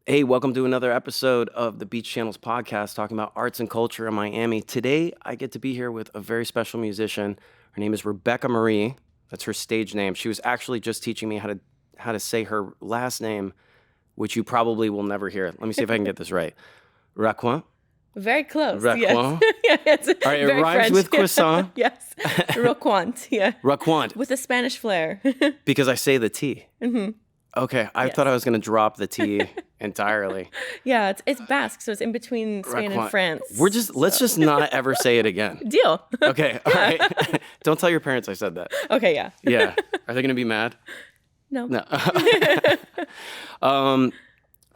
Hey, welcome to another episode of the Beach Channels podcast talking about arts and culture in Miami. Today, I get to be here with a very special musician. Her name is Rebecca Marie. That's her stage name. She was actually just teaching me how to say her last name, which you probably will never hear. Let me see if I can get this right. Raquin? Very close. Raquin? Yes. Yeah, it's All right, it very rhymes French. with croissant. Yes. Raquant. Yeah. Raquin, With a Spanish flair. because I say the T. hmm Okay, I Yes. thought I was going to drop the T entirely. Yeah, it's Basque, so it's in between Spain Raquin. and France. Let's just not ever say it again. Deal. Okay, all right. Don't tell your parents I said that. Okay, yeah. Yeah. Are they going to be mad? No. No.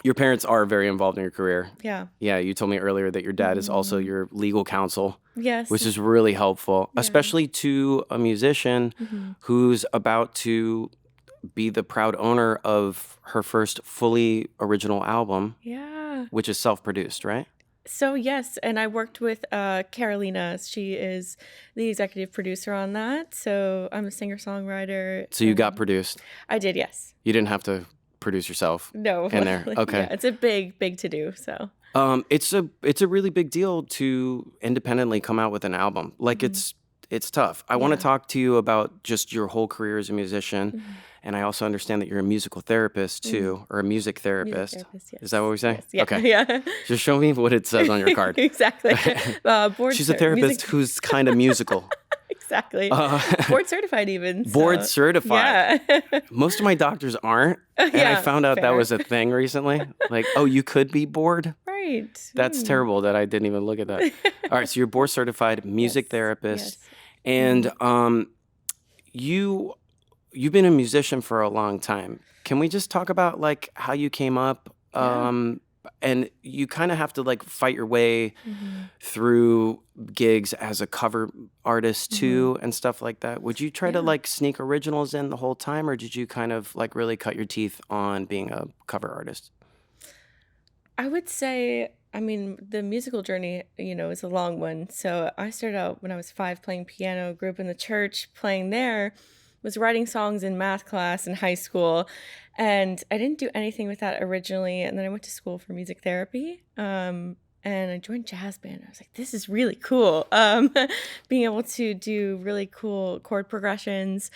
Your parents are very involved in your career. Yeah. Yeah, you told me earlier that your dad is also your legal counsel, Yes. which is really helpful, Yeah. especially to a musician who's about to be the proud owner of her first fully original album, Yeah. which is self-produced, right? So yes, and I worked with Carolina. She is the executive producer on that. So I'm a singer-songwriter. So you got produced. I did, yes. You didn't have to produce yourself. No. In there. Okay. Yeah, it's a big to do. So. It's a really big deal to independently come out with an album. Like it's tough. I want to Yeah. talk to you about just your whole career as a musician, and I also understand that you're a musical therapist too, or a music therapist. Therapist, yes. Is that what we say? Yes. Yeah. Okay. Yeah. Just show me what it says on your card. Exactly. She's a therapist who's kind of musical. Exactly. Board certified even. Board so- certified. Yeah. Most of my doctors aren't, and I Yeah, found out that fair. was a thing recently. Like, oh, you could be bored? Right. That's terrible that I didn't even look at that. All right, so you're board certified music Yes, therapist, yes. and you've been a musician for a long time. Can we just talk about like how you came up? And you kind of have to like fight your way through gigs as a cover artist too and stuff like that. Would you try to Yeah. like sneak originals in the whole time, or did you kind of like really cut your teeth on being a cover artist? I would say, I mean, the musical journey, is a long one. So I started out when I was 5 playing piano, grew up in the church playing there, was writing songs in math class in high school. And I didn't do anything with that originally. And then I went to school for music therapy. And I joined jazz band. I was like, this is really cool. Being able to do really cool chord progressions.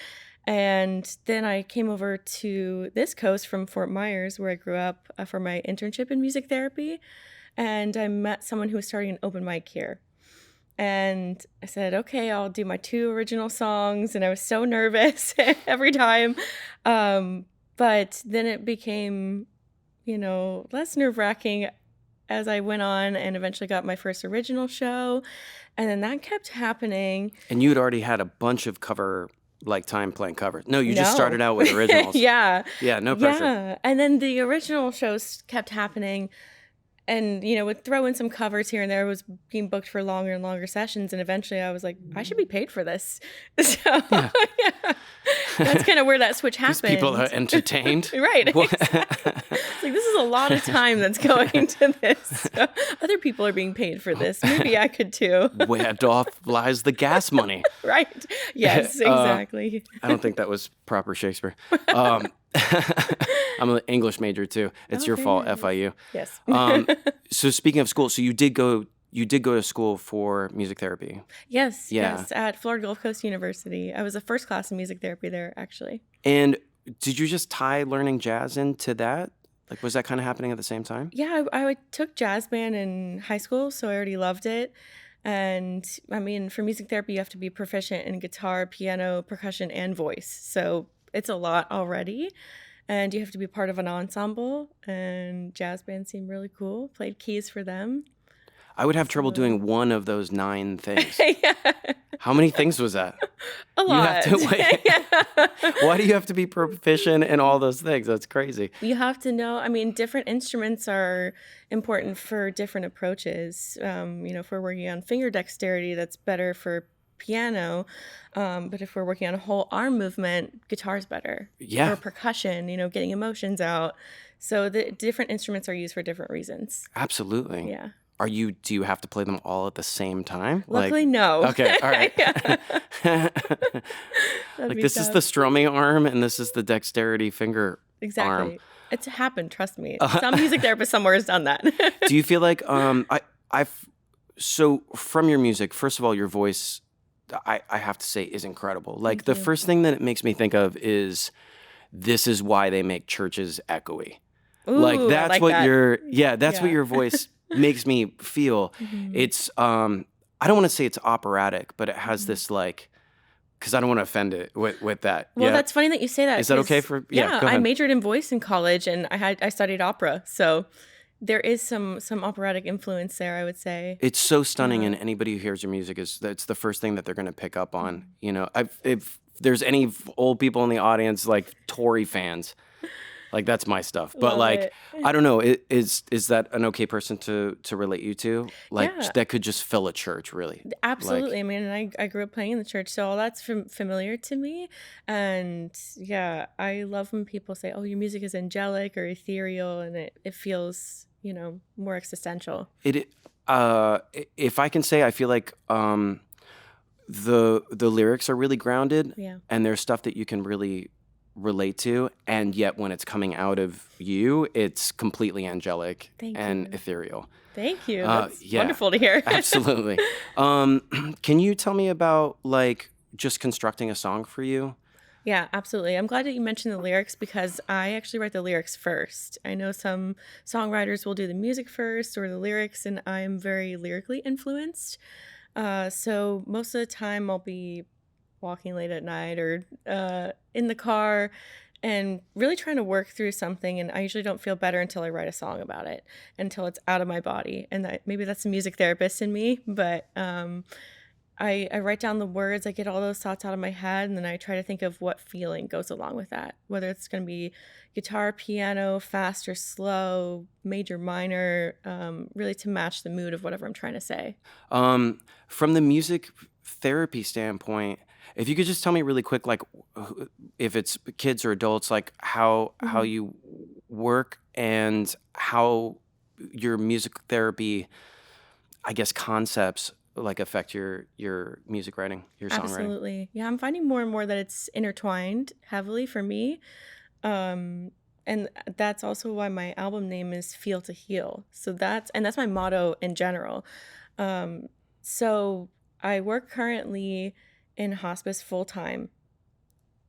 And then I came over to this coast from Fort Myers, where I grew up, for my internship in music therapy. And I met someone who was starting an open mic here. And I said, okay, I'll do my 2 original songs. And I was so nervous every time. But then it became, less nerve-wracking as I went on and eventually got my first original show. And then that kept happening. And you'd already had a bunch of cover, like time playing covers. No, you just No. started out with originals. Yeah. Yeah, no pressure. Yeah. And then the original shows kept happening. And, would throw in some covers here and there. I was being booked for longer and longer sessions. And eventually I was like, I should be paid for this. So, yeah. That's kind of where that switch happened. These people are entertained. Right. What? It's like, this is a lot of time that's going into this. So other people are being paid for this. Maybe I could too. Where doth lies the gas money? Right. Yes, exactly. I don't think that was proper Shakespeare. I'm an English major too. It's your fault, FIU. Yes. So speaking of school, so you did go to school for music therapy. Yes. Yeah. Yes. At Florida Gulf Coast University. I was a first class in music therapy there, actually. And did you just tie learning jazz into that? Like, was that kind of happening at the same time? Yeah, I took jazz band in high school, so I already loved it. And I mean, for music therapy, you have to be proficient in guitar, piano, percussion, and voice. So it's a lot already. And you have to be part of an ensemble. And jazz band seemed really cool. Played keys for them. I would have trouble doing one of those 9 things. Yeah, How many things was that? a You lot. have to wait. Yeah. Why do you have to be proficient in all those things? That's crazy. You have to know, I mean, different instruments are important for different approaches. If we're working on finger dexterity, that's better for piano. But if we're working on a whole arm movement, guitar's better. Yeah. Or percussion, getting emotions out. So the different instruments are used for different reasons. Absolutely. Yeah. Do you have to play them all at the same time? Luckily, no. Okay, all right. Yeah. Like this is the strumming arm and this is the dexterity finger Exactly. arm. It's happened, trust me. Some music therapist somewhere has done that. Do you feel like so from your music, first of all, your voice, I have to say, is incredible. Like Thank the you. first thing that it makes me think of is this is why they make churches echoey. Like Ooh, I that's like what that. that's what Yeah. your voice makes me feel. Mhm. It's I don't want to say it's operatic, but it has Mhm. this like, because I don't want to offend it with that. Well, Yeah. that's funny that you say that Is that okay because, for, yeah, yeah, go I ahead. majored in voice in college and I studied opera. So there is some operatic influence there, I would say. It's so stunning, Yeah. and anybody who hears your music is that's the first thing that they're going to pick up on. Mhm. You know, if there's any old people in the audience like Tory fans, like that's my stuff. But Love like, it. I don't know, is that an okay person to relate you to? Like Yeah, that could just fill a church, really. absolutely. Like I mean, and I grew up playing in the church, so all that's familiar to me. And yeah, I love when people say, "Oh, your music is angelic or ethereal," and it feels, more existential. it. If I can say, I feel like the lyrics are really grounded, Yeah. and there's stuff that you can really relate to, and yet when it's coming out of you, it's completely angelic Thank and you. ethereal. Thank you. That's Yeah, wonderful to hear. absolutely. Um, can you tell me about like just constructing a song for you? Yeah, absolutely. I'm glad that you mentioned the lyrics because I actually write the lyrics first. I know some songwriters will do the music first or the lyrics, and I'm very lyrically influenced. So most of the time I'll be walking late at night or in the car and really trying to work through something. And I usually don't feel better until I write a song about it, until it's out of my body. And maybe that's a music therapist in me, but I write down the words, I get all those thoughts out of my head, and then I try to think of what feeling goes along with that, whether it's going to be guitar, piano, fast or slow, major, minor, really to match the mood of whatever I'm trying to say. From the music therapy standpoint, if you could just tell me really quick, like if it's kids or adults, like how Mhm. you work and how your music therapy, I guess, concepts like affect your music writing, your songwriting. Absolutely. Yeah, I'm finding more and more that it's intertwined heavily for me. Um, and that's also why my album name is Feel to Heal. So that's my motto in general. Um, so I work currently in hospice full time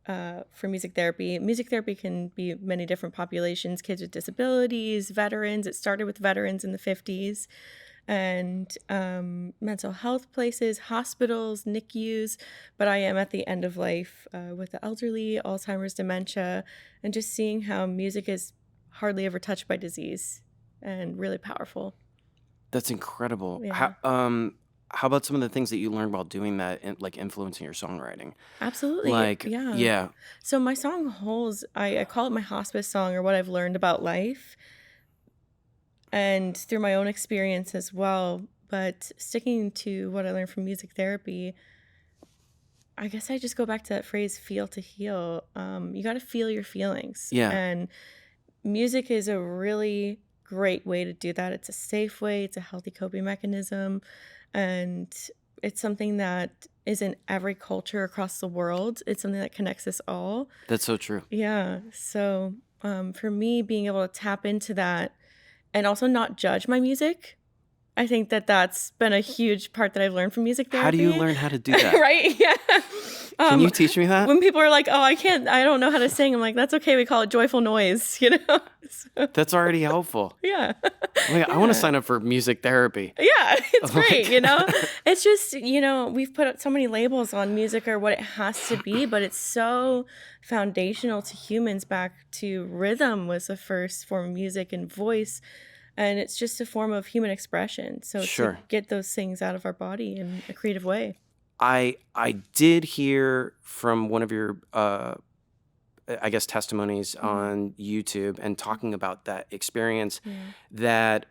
for music therapy. Music therapy can be many different populations, kids with disabilities, veterans. It started with veterans in the 50s, and mental health places, hospitals, NICUs. But I am at the end of life with the elderly, Alzheimer's, dementia, and just seeing how music is hardly ever touched by disease and really powerful. That's incredible. Yeah. How about some of the things that you learned while doing that, like influencing your songwriting? Absolutely. Like, Yeah. yeah, So my song holds, I call it my hospice song or what I've learned about life and through my own experience as well. But sticking to what I learned from music therapy, I guess I just go back to that phrase, feel to heal. You got to feel your feelings. yeah, And music is a really great way to do that. It's a safe way, it's a healthy coping mechanism. And it's something that is in every culture across the world. It's something that connects us all. that's so true. Yeah. So for me, being able to tap into that and also not judge my music, I think that that's been a huge part that I've learned from music How do you therapy. learn how to do that? Right? Yeah. Can Um, you teach me that? when people are like, "Oh, I don't know how to sing," I'm like, "That's okay. We call it joyful noise," you know? So, That's already helpful. yeah. Like, I want to Yeah. sign up for music therapy. Yeah, it's great, Like, It's just, we've put so many labels on music or what it has to be, but it's so foundational to humans. Back to rhythm was the first form of music and voice, and it's just a form of human expression. So to sure. get those things out of our body in a creative way. I did hear from one of your I guess testimonies Mhm. on YouTube and talking about that experience Yeah, that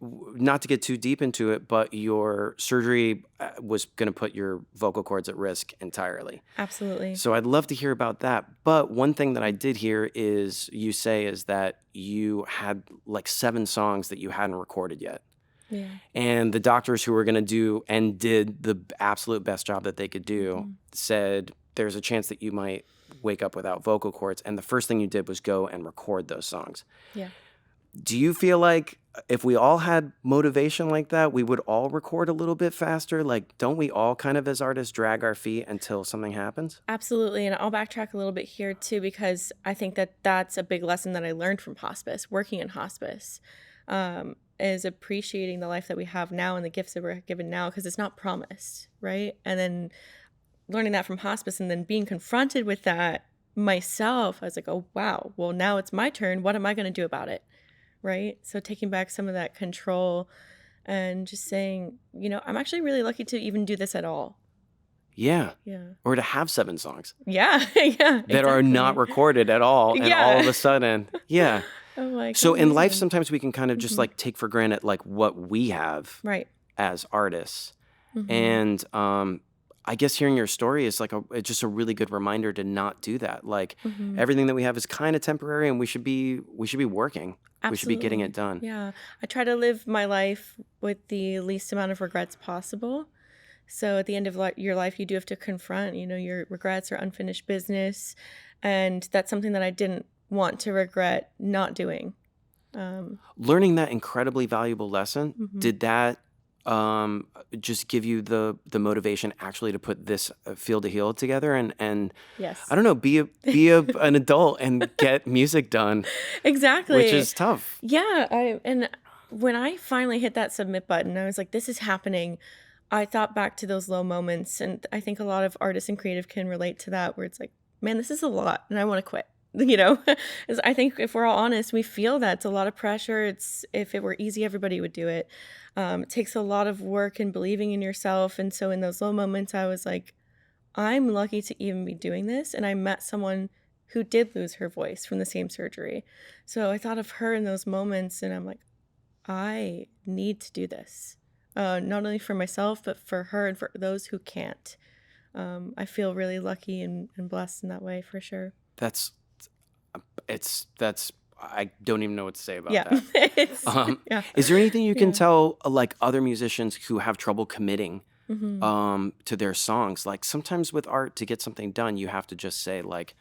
not to get too deep into it, but your surgery was going to put your vocal cords at risk entirely. absolutely. So I'd love to hear about that. But one thing that I did hear is you say is that you had like 7 songs that you hadn't recorded yet. Yeah. And the doctors who were going to do and did the absolute best job that they could do Mhm. said there's a chance that you might wake up without vocal cords. And the first thing you did was go and record those songs. Yeah. Do you feel like if we all had motivation like that, we would all record a little bit faster? Like, don't we all kind of as artists drag our feet until something happens? Absolutely. And I'll backtrack a little bit here too, because I think that that's a big lesson that I learned from hospice, working in hospice, is appreciating the life that we have now and the gifts that we're given now, because it's not promised, right? And then learning that from hospice and then being confronted with that myself, I was like, oh, wow, well, now it's my turn. What am I going to do about it? Right? So taking back some of that control and just saying, I'm actually really lucky to even do this at all. Yeah. Yeah. Or to have 7 songs. Yeah. Yeah. That are not recorded at all. And all of a sudden, yeah. I'm like, so in life, amazing. Sometimes we can kind of just like take for granted like what we have Right. as artists. And I guess hearing your story is like it's just a really good reminder to not do that. Like everything that we have is kind of temporary, and we should be working. Absolutely. We should be getting it done. Yeah. I try to live my life with the least amount of regrets possible. So at the end of your life, you do have to confront, your regrets or unfinished business. And that's something that I didn't want to regret not doing. Learning that incredibly valuable lesson, did that just give you the motivation actually to put this Feel to Heal together and yes, I don't know, be an adult and get music done. Exactly. Which is tough. Yeah. And when I finally hit that submit button, I was like, this is happening. I thought back to those low moments, and I think a lot of artists and creative can relate to that, where it's like, man, this is a lot and I want to quit. I think if we're all honest, we feel that it's a lot of pressure. If it were easy, everybody would do it. It takes a lot of work and believing in yourself. And so in those low moments, I was like, I'm lucky to even be doing this. And I met someone who did lose her voice from the same surgery. So I thought of her in those moments, and I'm like, I need to do this. Not only for myself, but for her and for those who can't. I feel really lucky and blessed in that way, for sure. I don't even know what to say about that. Yeah. Is there anything you can tell like other musicians who have trouble committing to their songs? Like sometimes with art, to get something done, you have to just say like,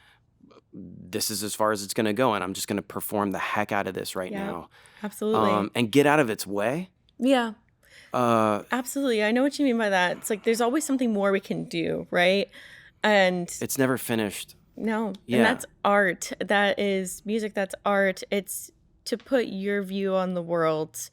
this is as far as it's going to go, and I'm just going to perform the heck out of this right now. Absolutely. And get out of its way. Yeah. Absolutely. I know what you mean by that. It's like there's always something more we can do, right? And it's never finished. No. Yeah. And that's art. That is music. That's art. It's to put your view on the world,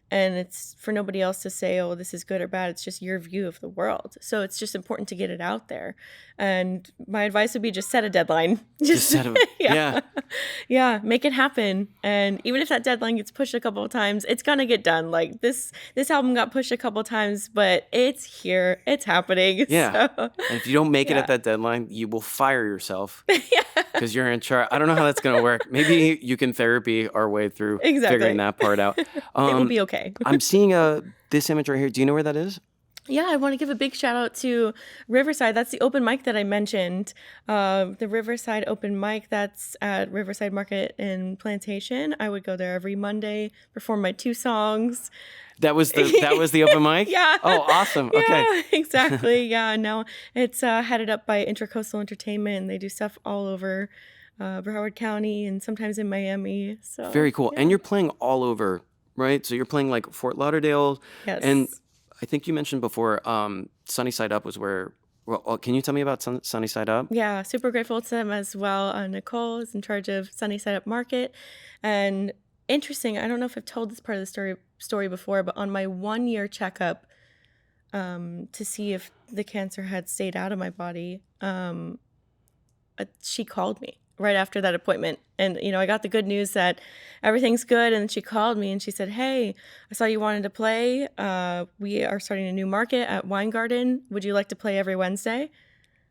and it's for nobody else to say, oh, this is good or bad. It's just your view of the world. So it's just important to get it out there. And my advice would be just set a deadline. Just set a, yeah. Yeah, make it happen. And even if that deadline gets pushed a couple of times, it's going to get done. Like this album got pushed a couple of times, but it's here. It's happening. Yeah. So, and if you don't make it at that deadline, you will fire yourself. Because you're in charge. I don't know how that's going to work. Maybe you can therapy our way through figuring that part out. It will be okay. I'm seeing this image right here. Do you know where that is? Yeah, I want to give a big shout out to Riverside. That's the open mic that I mentioned. The Riverside open mic, that's at Riverside Market in Plantation. I would go there every Monday, perform my 2 songs. That was the open mic? Yeah. Oh, awesome. Okay. Yeah, exactly. Yeah, no, it's headed up by Intracoastal Entertainment, and they do stuff all over Broward County and sometimes in Miami. So very cool. Yeah. And you're playing all over, right? So you're playing like Fort Lauderdale. Yes. And I think you mentioned before, Sunny Side Up was where. Well, can you tell me about Sunny Side Up? Yeah, super grateful to them as well. Nicole is in charge of Sunny Side Up Market, and interesting. I don't know if I've told this part of the story before, but on my 1-year checkup, to see if the cancer had stayed out of my body, she called me right after that appointment. And, I got the good news that everything's good. And she called me and she said, hey, I saw you wanted to play. We are starting a new market at Wine Garden. Would you like to play every Wednesday?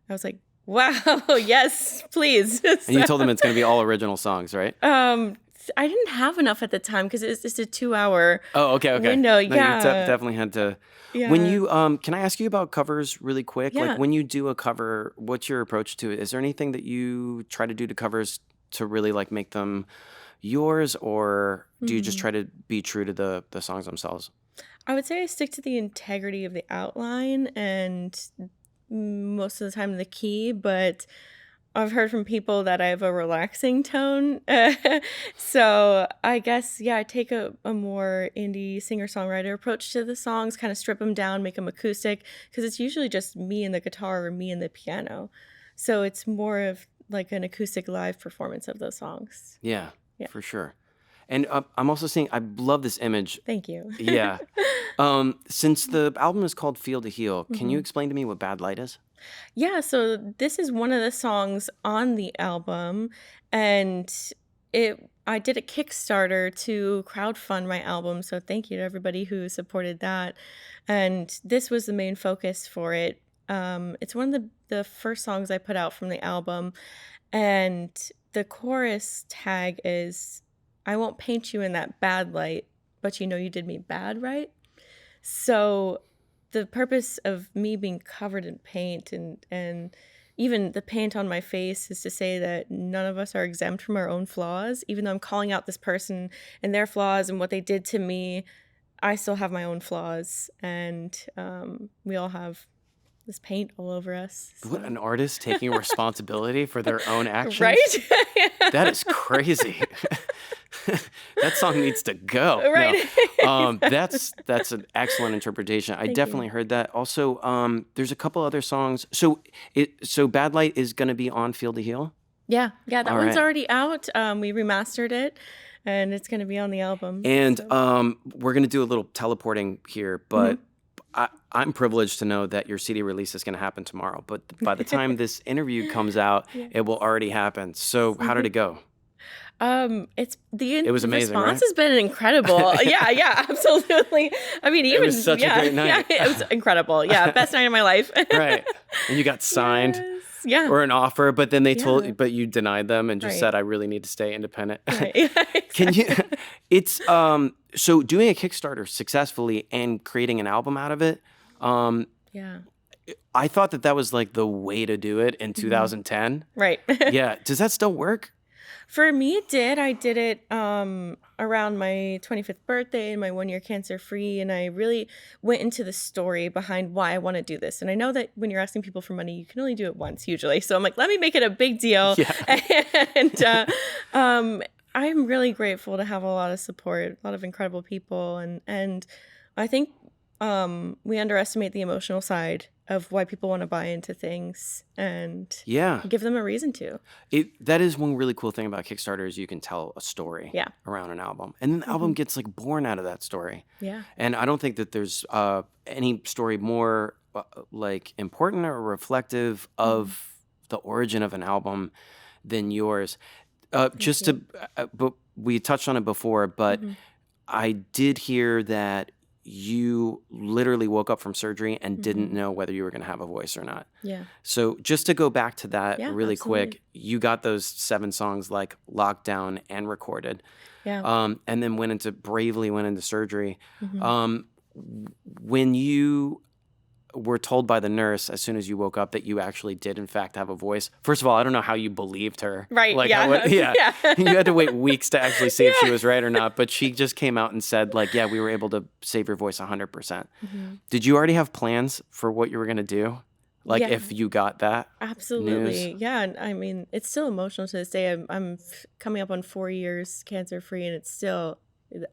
I was like, wow, yes, please. And you told them it's going to be all original songs, right? I didn't have enough at the time because it's just a 2-hour okay. window. No, yeah. You definitely had to. Yeah. When you, can I ask you about covers really quick? Yeah. Like when you do a cover, what's your approach to it? Is there anything that you try to do to covers to really like make them yours, or do you just try to be true to the songs themselves? I would say I stick to the integrity of the outline and most of the time the key, but I've heard from people that I have a relaxing tone. So I guess, yeah, I take a more indie singer-songwriter approach to the songs, kind of strip them down, make them acoustic, because it's usually just me and the guitar or me and the piano. So it's more of like an acoustic live performance of those songs. Yeah, Yeah. for sure. And I'm also seeing, I love this image. Thank you. Yeah. Since the album is called Feel to Heal, can you explain to me what Bad Light is? Yeah, so this is one of the songs on the album, and I did a Kickstarter to crowdfund my album, so thank you to everybody who supported that. And this was the main focus for it. It's one of the first songs I put out from the album, and the chorus tag is, I won't paint you in that bad light, but you know you did me bad, right? So the purpose of me being covered in paint and even the paint on my face is to say that none of us are exempt from our own flaws. Even though I'm calling out this person and their flaws and what they did to me, I still have my own flaws, and we all have this paint all over us. So. What, an artist taking responsibility for their own actions? Right? That is crazy. That song needs to go. Right. No. That's an excellent interpretation. I definitely heard that. Also, there's a couple other songs. So Bad Light is going to be on Feel to Heal? Yeah, that All one's right. already out. We remastered it, and it's going to be on the album. And we're going to do a little teleporting here, but I'm privileged to know that your CD release is going to happen tomorrow. But by the time this interview comes out, it will already happen. So how did it go? It was amazing, response right? has been incredible. Yeah, absolutely. I mean, even It was such a great night. Yeah, it was incredible. Yeah, best night of my life. Right. And you got signed. Yes. Yeah. Or an offer, but then they told Yeah. you, but you denied them and just Right. said, I really need to stay independent. Right. Yeah, Can you, exactly. it's, so doing a Kickstarter successfully and creating an album out of it, Yeah. I thought that was like the way to do it in 2010. Right. Yeah. Does that still work? For me, it did. I did it around my 25th birthday and my 1 year cancer free. And I really went into the story behind why I want to do this. And I know that when you're asking people for money, you can only do it once usually. So I'm like, let me make it a big deal. Yeah. And I'm really grateful to have a lot of support, a lot of incredible people. And I think we underestimate the emotional side of why people want to buy into things and Yeah. give them a reason to. That is one really cool thing about Kickstarter is you can tell a story Yeah. around an album. And then the album gets like born out of that story. Yeah. And I don't think that there's any story more like important or reflective of the origin of an album than yours. Just to, but we touched on it before, but I did hear that you literally woke up from surgery and didn't know whether you were going to have a voice or not. Yeah. So just to go back to that Yeah, really absolutely. quick, you got those 7 songs like locked down and recorded, Yeah. and then bravely went into surgery. When you were told by the nurse as soon as you woke up that you actually did in fact have a voice, first of all, I don't know how you believed her. Right. Like, Yeah. yeah. Yeah. You had to wait weeks to actually see if she was right or not. But she just came out and said, like, yeah, we were able to save your voice 100%. Did you already have plans for what you were going to do? Like, Yeah. if you got that? Absolutely. News. Yeah. And I mean, it's still emotional to this day. I'm coming up on 4 years cancer free, and it's still,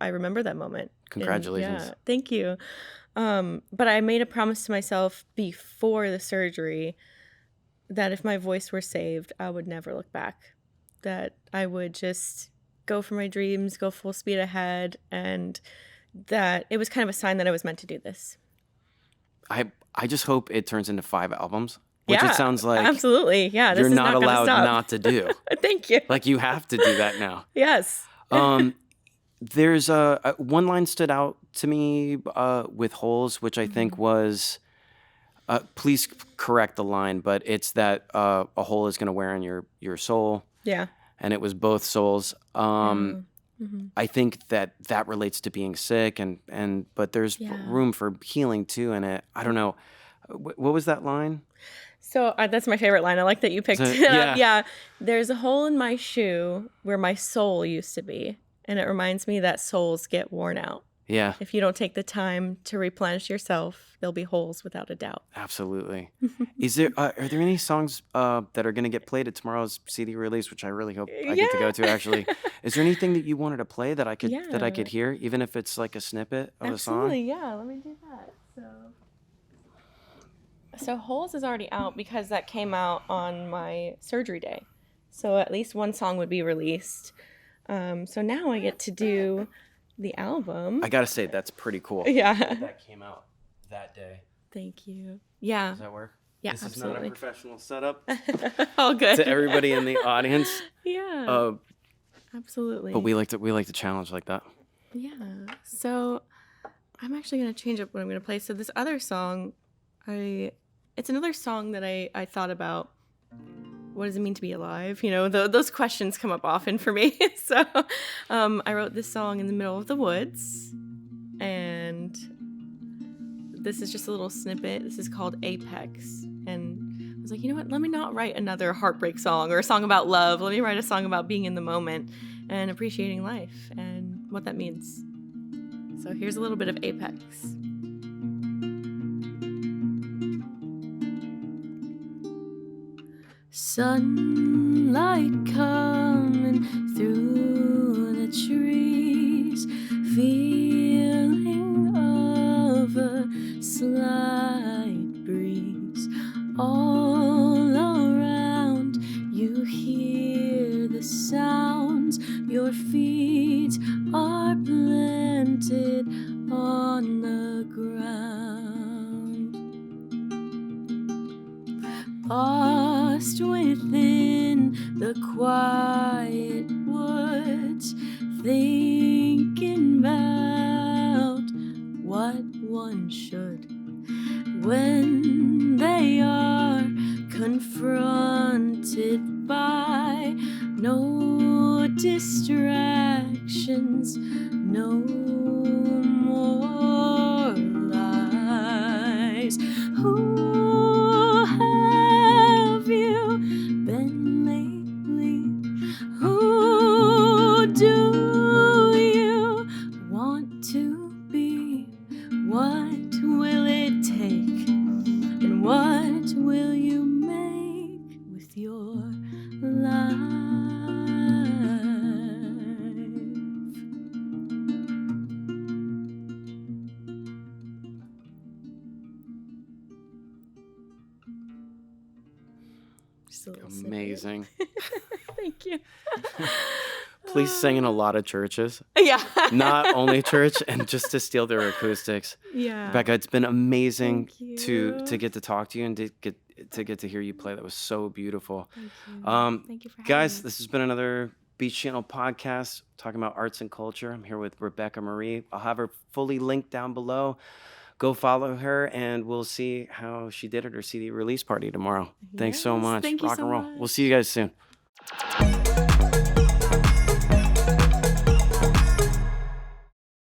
I remember that moment. And, Congratulations. yeah. Thank you. But I made a promise to myself before the surgery that if my voice were saved, I would never look back. That I would just go for my dreams, go full speed ahead, and that it was kind of a sign that I was meant to do this. I just hope it turns into 5 albums, which Yeah, it sounds like absolutely. Yeah, this you're is not gonna allowed stop. not to do. Thank you. Like, you have to do that now. Yes. There's one line stood out to me with Holes, which I think was, please correct the line, but it's that a hole is going to wear on your soul, Yeah. and it was both souls. I think that relates to being sick, but there's Yeah. room for healing too in it. I don't know. What was that line? So that's my favorite line. I like that you picked So, it up. yeah. Yeah. There's a hole in my shoe where my soul used to be. And it reminds me that souls get worn out. Yeah, If you don't take the time to replenish yourself, there'll be holes without a doubt. absolutely. Are there any songs that are going to get played at tomorrow's CD release, which I really hope I get to go to? Yeah. Actually, is there anything that you wanted to play that I could Yeah, hear, even if it's like a snippet of a song? absolutely. Yeah, let me do that. So Holes is already out because that came out on my surgery day. So at least one song would be released. So now I get to do the album. I gotta say that's pretty cool. Yeah. That came out that day. Thank you. Yeah. Does that work? Yeah, This is not a absolutely. professional setup All good. to everybody in the audience. Yeah, absolutely. But we like to challenge like that. Yeah. So I'm actually going to change up what I'm going to play. So this other song, it's another song that I thought about. What does it mean to be alive? You know, those questions come up often for me. So I wrote this song in the middle of the woods. And this is just a little snippet. This is called Apex. And I was like, you know what? Let me not write another heartbreak song or a song about love. Let me write a song about being in the moment and appreciating life and what that means. So here's a little bit of Apex. Sunlight coming through the trees, feeling of a slight breeze. All around you hear the sounds, your feet are planted on the ground. Lost within the quiet woods, thinking about what one should when they are confronted by no distractions, no more lies. Who have you been lately? Who do you want to be? What will it take? And what will you make with your life? Just a little snippet. Amazing. Thank you. Please sing in a lot of churches. Yeah. Not only church, and just to steal their acoustics. Yeah. Rebecca, it's been amazing Thank to you. get to talk to you and to get to hear you play. That was so beautiful. Thank you. Thank you for having Guys, me. this has been another Beach Channel podcast talking about arts and culture. I'm here with Rebecca Marie. I'll have her fully linked down below. Go follow her, and we'll see how she did at her CD release party tomorrow. Thanks so Yes, much. thank you Rock so and roll. much. We'll see you guys soon.